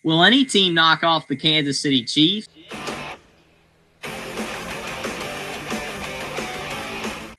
Will any team knock off the Kansas City Chiefs?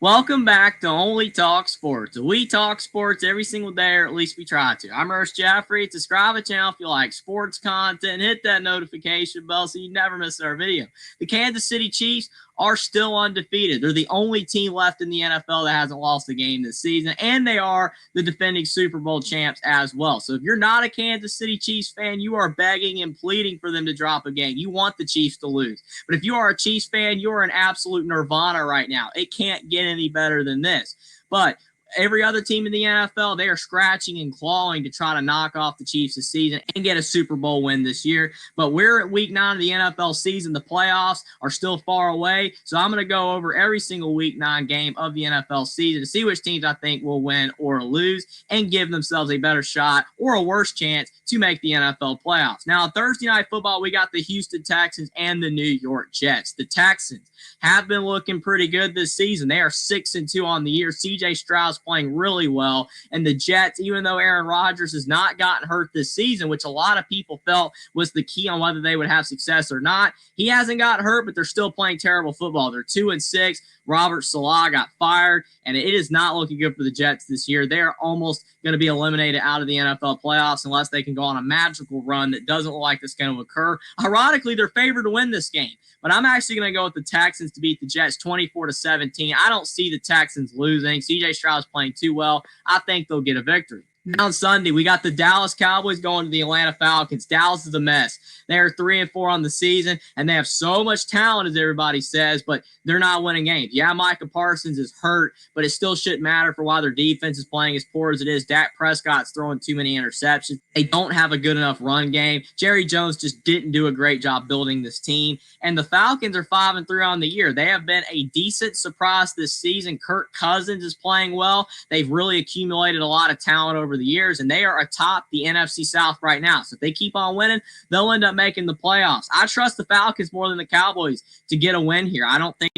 Welcome back to Only Talk Sports. We talk sports every single day, or at least we try to. I'm Ernst Jeffrey. Subscribe to the channel if you like sports content. Hit that notification bell so you never miss our video. The Kansas City Chiefs are still undefeated. They're the only team left in the NFL that hasn't lost a game this season, and they are the defending Super Bowl champs as well. So if you're not a Kansas City Chiefs fan, you are begging and pleading for them to drop a game. You want the Chiefs to lose. But if you are a Chiefs fan, you're in absolute nirvana right now. It can't get any better than this. But every other team in the NFL, they are scratching and clawing to try to knock off the Chiefs this season and get a Super Bowl win this year. But we're at week 9 of the NFL season. The playoffs are still far away. So I'm going to go over every single week 9 game of the NFL season to see which teams I think will win or lose and give themselves a better shot or a worse chance to make the NFL playoffs. Now, on Thursday Night Football, we got the Houston Texans and the New York Jets. The Texans have been looking pretty good this season. They are 6-2 on the year. C.J. Stroud's playing really well. And the Jets, even though Aaron Rodgers has not gotten hurt this season, which a lot of people felt was the key on whether they would have success or not, he hasn't got hurt, but they're still playing terrible football. They're 2-6. Robert Salah got fired, and it is not looking good for the Jets this year. They are almost going to be eliminated out of the NFL playoffs unless they can go on a magical run that doesn't look like it's going to occur. Ironically, they're favored to win this game, but I'm actually going to go with the Texans to beat the Jets 24-17. I don't see the Texans losing. C.J. Stroud's playing too well. I think they'll get a victory. Now on Sunday, we got the Dallas Cowboys going to the Atlanta Falcons. Dallas is a mess. They are 3-4 on the season, and they have so much talent, as everybody says, but they're not winning games. Yeah, Micah Parsons is hurt, but it still shouldn't matter for why their defense is playing as poor as it is. Dak Prescott's throwing too many interceptions. They don't have a good enough run game. Jerry Jones just didn't do a great job building this team, and the Falcons are 5-3 on the year. They have been a decent surprise this season. Kirk Cousins is playing well. They've really accumulated a lot of talent over the years, and they are atop the NFC South right now. So if they keep on winning, they'll end up making the playoffs. I trust the Falcons more than the Cowboys to get a win here. I don't think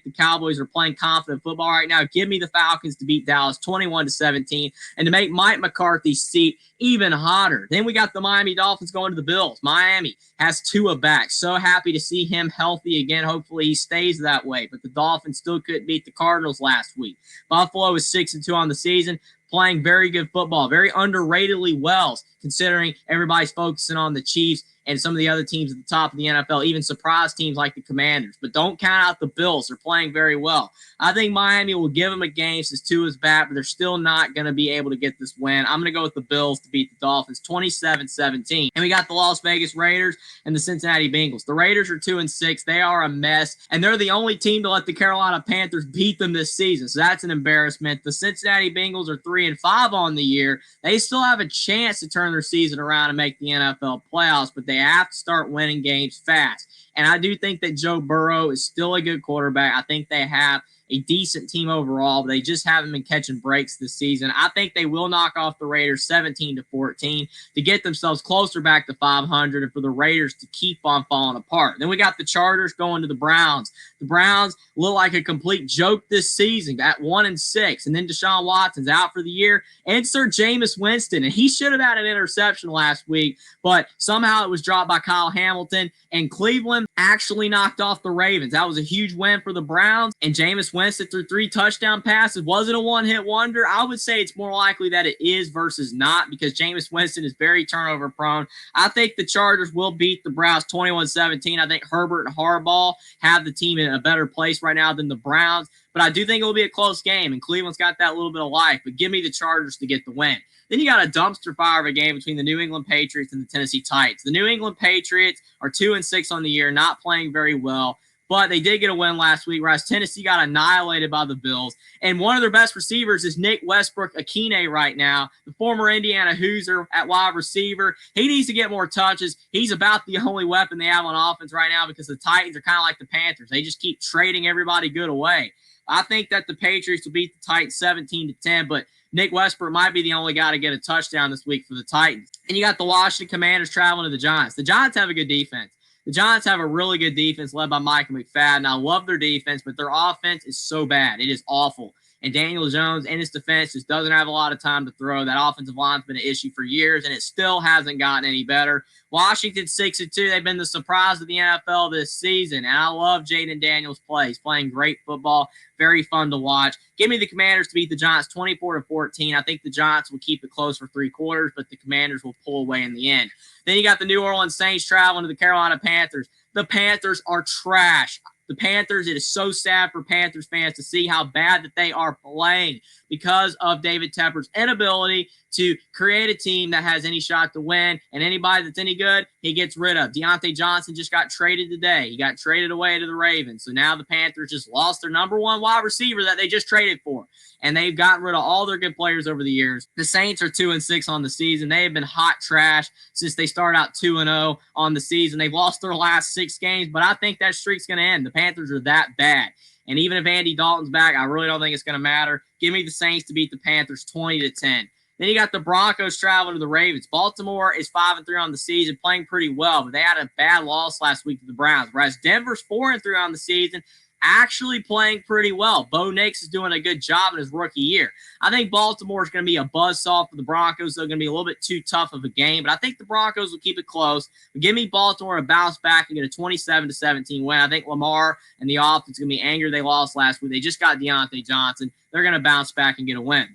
the Cowboys are playing confident football right now. Give me the Falcons to beat Dallas 21-17 and to make Mike McCarthy's seat even hotter. Then we got the Miami Dolphins going to the Bills. Miami has Tua back. So happy to see him healthy again. Hopefully he stays that way. But the Dolphins still couldn't beat the Cardinals last week. Buffalo is 6-2 on the season, playing very good football, very underratedly well, considering everybody's focusing on the Chiefs and some of the other teams at the top of the NFL, even surprise teams like the Commanders. But don't count out the Bills. They're playing very well. I think Miami will give them a game since Tua's back, but they're still not going to be able to get this win. I'm going to go with the Bills to beat the Dolphins 27-17. And we got the Las Vegas Raiders and the Cincinnati Bengals. The Raiders are 2-6. They are a mess, and they're the only team to let the Carolina Panthers beat them this season. So that's an embarrassment. The Cincinnati Bengals are 3-5 on the year. They still have a chance to turn their season around and make the NFL playoffs, but they have to start winning games fast. And I do think that Joe Burrow is still a good quarterback. I think they have a decent team overall, but they just haven't been catching breaks this season. I think they will knock off the Raiders 17-14 to get themselves closer back to 500 and for the Raiders to keep on falling apart. Then we got the Chargers going to the Browns. The Browns look like a complete joke this season at 1-6, and then Deshaun Watson's out for the year. Insert Jameis Winston, and he should have had an interception last week, but somehow it was dropped by Kyle Hamilton, and Cleveland actually knocked off the Ravens. That was a huge win for the Browns, and Jameis Winston threw 3 touchdown passes. Was it a one-hit wonder? I would say it's more likely that it is versus not, because Jameis Winston is very turnover prone. I think the Chargers will beat the Browns 21-17. I think Herbert and Harbaugh have the team in a better place right now than the Browns, but I do think it will be a close game, and Cleveland's got that little bit of life, but give me the Chargers to get the win. Then you got a dumpster fire of a game between the New England Patriots and the Tennessee Titans. The New England Patriots are 2-6 on the year, not playing very well, but they did get a win last week, whereas Tennessee got annihilated by the Bills. And one of their best receivers is Nick Westbrook-Akine right now, the former Indiana Hoosier at wide receiver. He needs to get more touches. He's about the only weapon they have on offense right now, because the Titans are kind of like the Panthers. They just keep trading everybody good away. I think that the Patriots will beat the Titans 17-10, but Nick Westbrook might be the only guy to get a touchdown this week for the Titans. And you got the Washington Commanders traveling to the Giants. The Giants have a good defense. The Giants have a really good defense led by Micah McFadden. I love their defense, but their offense is so bad. It is awful. And Daniel Jones in his defense just doesn't have a lot of time to throw. That offensive line's been an issue for years, and it still hasn't gotten any better. Washington 6-2. They've been the surprise of the NFL this season, and I love Jaden Daniels' play. He's playing great football, very fun to watch. Give me the Commanders to beat the Giants 24-14. I think the Giants will keep it close for 3 quarters, but the Commanders will pull away in the end. Then you got the New Orleans Saints traveling to the Carolina Panthers. The Panthers are trash. The Panthers, it is so sad for Panthers fans to see how bad that they are playing because of David Tepper's inability to create a team that has any shot to win, and anybody that's any good, he gets rid of. Deontay Johnson just got traded today. He got traded away to the Ravens. So now the Panthers just lost their number 1 wide receiver that they just traded for, and they've gotten rid of all their good players over the years. The Saints are 2-6 on the season. They have been hot trash since they started out 2-0 on the season. They've lost their last 6 games, but I think that streak's going to end. The Panthers are that bad. And even if Andy Dalton's back, I really don't think it's going to matter. Give me the Saints to beat the Panthers 20-10. Then you got the Broncos traveling to the Ravens. Baltimore is 5-3 on the season, playing pretty well, but they had a bad loss last week to the Browns. Whereas Denver's 4-3 on the season, actually playing pretty well. Bo Nix is doing a good job in his rookie year. I think Baltimore is going to be a buzzsaw for the Broncos. They're going to be a little bit too tough of a game, but I think the Broncos will keep it close. But give me Baltimore to bounce back and get a 27-17 win. I think Lamar and the offense are going to be angry they lost last week. They just got Deontay Johnson. They're going to bounce back and get a win.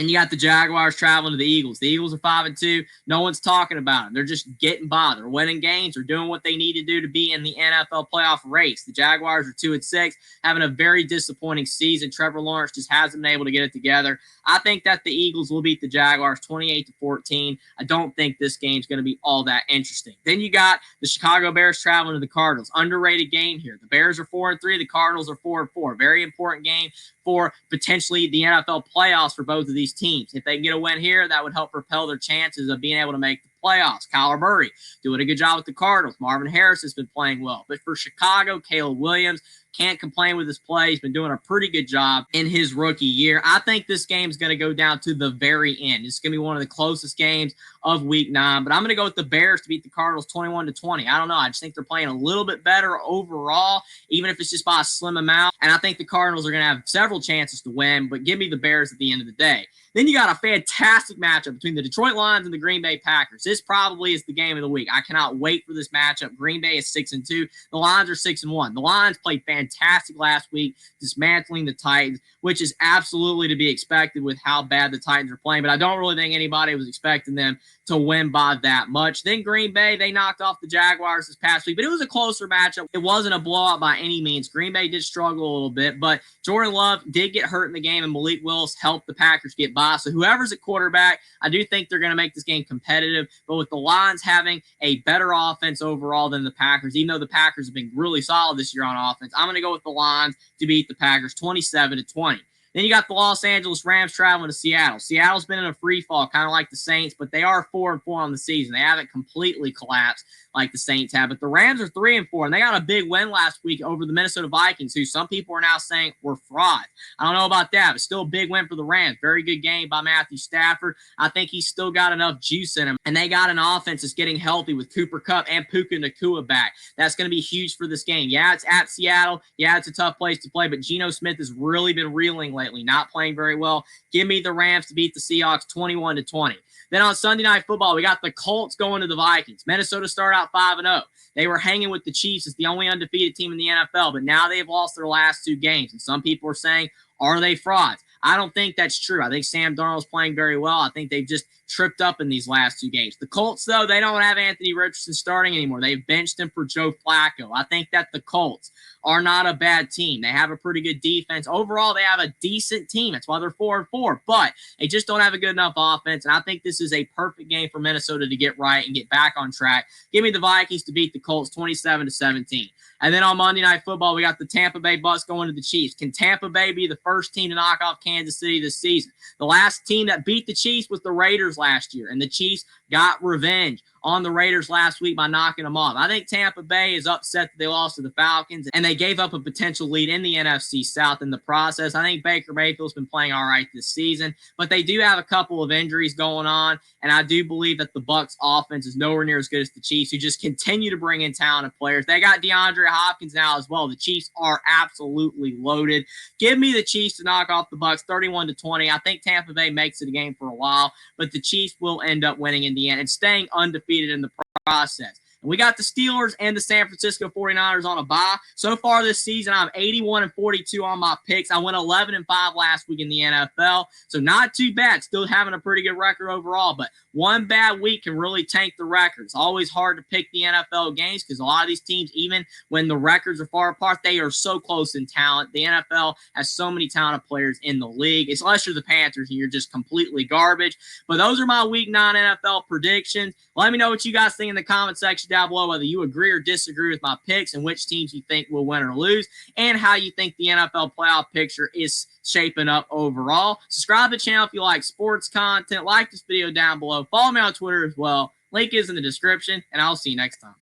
And you got the Jaguars traveling to the Eagles. The Eagles are 5-2. No one's talking about them. They're just getting by. They're winning games. They're doing what they need to do to be in the NFL playoff race. The Jaguars are 2-6, having a very disappointing season. Trevor Lawrence just hasn't been able to get it together. I think that the Eagles will beat the Jaguars 28-14. I don't think this game's going to be all that interesting. Then you got the Chicago Bears traveling to the Cardinals. Underrated game here. The Bears are 4-3. The Cardinals are 4-4. Very important game for potentially the NFL playoffs for both of these teams. If they can get a win here, that would help propel their chances of being able to make the playoffs. Kyler Murray doing a good job with the Cardinals. Marvin Harris has been playing well. But for Chicago, Caleb Williams can't complain with his play. He's been doing a pretty good job in his rookie year. I think this game is going to go down to the very end. It's going to be one of the closest games of Week 9. But I'm going to go with the Bears to beat the Cardinals 21-20. I don't know. I just think they're playing a little bit better overall, even if it's just by a slim amount. And I think the Cardinals are going to have several chances to win, but give me the Bears at the end of the day. Then you got a fantastic matchup between the Detroit Lions and the Green Bay Packers. This probably is the game of the week. I cannot wait for this matchup. Green Bay is 6-2. The Lions are 6-1. The Lions played fantastic last week, dismantling the Titans, which is absolutely to be expected with how bad the Titans are playing. But I don't really think anybody was expecting them to win by that much. Then Green Bay, they knocked off the Jaguars this past week, but it was a closer matchup. It wasn't a blowout by any means. Green Bay did struggle a little bit, but Jordan Love did get hurt in the game, and Malik Willis helped the Packers get by. So whoever's at quarterback, I do think they're going to make this game competitive. But with the Lions having a better offense overall than the Packers, even though the Packers have been really solid this year on offense, I'm going to go with the Lions to beat the Packers 27-20. Then you got the Los Angeles Rams traveling to Seattle. Seattle's been in a free fall, kind of like the Saints, but they are 4-4 on the season. They haven't completely collapsed like the Saints have, but the Rams are 3-4, and they got a big win last week over the Minnesota Vikings, who some people are now saying were fraud. I don't know about that, but still a big win for the Rams. Very good game by Matthew Stafford. I think he's still got enough juice in him, and they got an offense that's getting healthy with Cooper Kupp and Puka Nacua back. That's going to be huge for this game. Yeah, it's at Seattle. Yeah, it's a tough place to play, but Geno Smith has really been reeling lately, not playing very well. Give me the Rams to beat the Seahawks 21-20. Then on Sunday Night Football, we got the Colts going to the Vikings. Minnesota started out 5-0. They were hanging with the Chiefs as the only undefeated team in the NFL, but now they've lost their last 2 games. And some people are saying, are they frauds? I don't think that's true. I think Sam Darnold's playing very well. I think they've just tripped up in these last 2 games. The Colts, though, they don't have Anthony Richardson starting anymore. They've benched him for Joe Flacco. I think that the Colts are not a bad team. They have a pretty good defense. Overall, they have a decent team. That's why they're 4-4, but they just don't have a good enough offense, and I think this is a perfect game for Minnesota to get right and get back on track. Give me the Vikings to beat the Colts 27-17. And then on Monday Night Football, we got the Tampa Bay Bucs going to the Chiefs. Can Tampa Bay be the first team to knock off Kansas City this season? The last team that beat the Chiefs was the Raiders last year, and the Chiefs got revenge on the Raiders last week by knocking them off. I think Tampa Bay is upset that they lost to the Falcons, and they gave up a potential lead in the NFC South in the process. I think Baker Mayfield's been playing all right this season, but they do have a couple of injuries going on, and I do believe that the Bucs offense is nowhere near as good as the Chiefs, who just continue to bring in talented players. They got DeAndre Hopkins now as well. The Chiefs are absolutely loaded. Give me the Chiefs to knock off the Bucs 31-20. I think Tampa Bay makes it a game for a while, but the Chiefs will end up winning in the end and staying undefeated in the process. And we got the Steelers and the San Francisco 49ers on a bye. So far this season, I'm 81-42 on my picks. I went 11-5 last week in the NFL, so not too bad. Still having a pretty good record overall, but one bad week can really tank the record. It's always hard to pick the NFL games because a lot of these teams, even when the records are far apart, they are so close in talent. The NFL has so many talented players in the league, unless you're the Panthers and you're just completely garbage. But those are my Week 9 NFL predictions. Let me know what you guys think in the comment section down below, whether you agree or disagree with my picks and which teams you think will win or lose, and how you think the NFL playoff picture is shaping up overall. Subscribe to the channel if you like sports content. Like this video down below. Follow me on Twitter as well. Link is in the description, and I'll see you next time.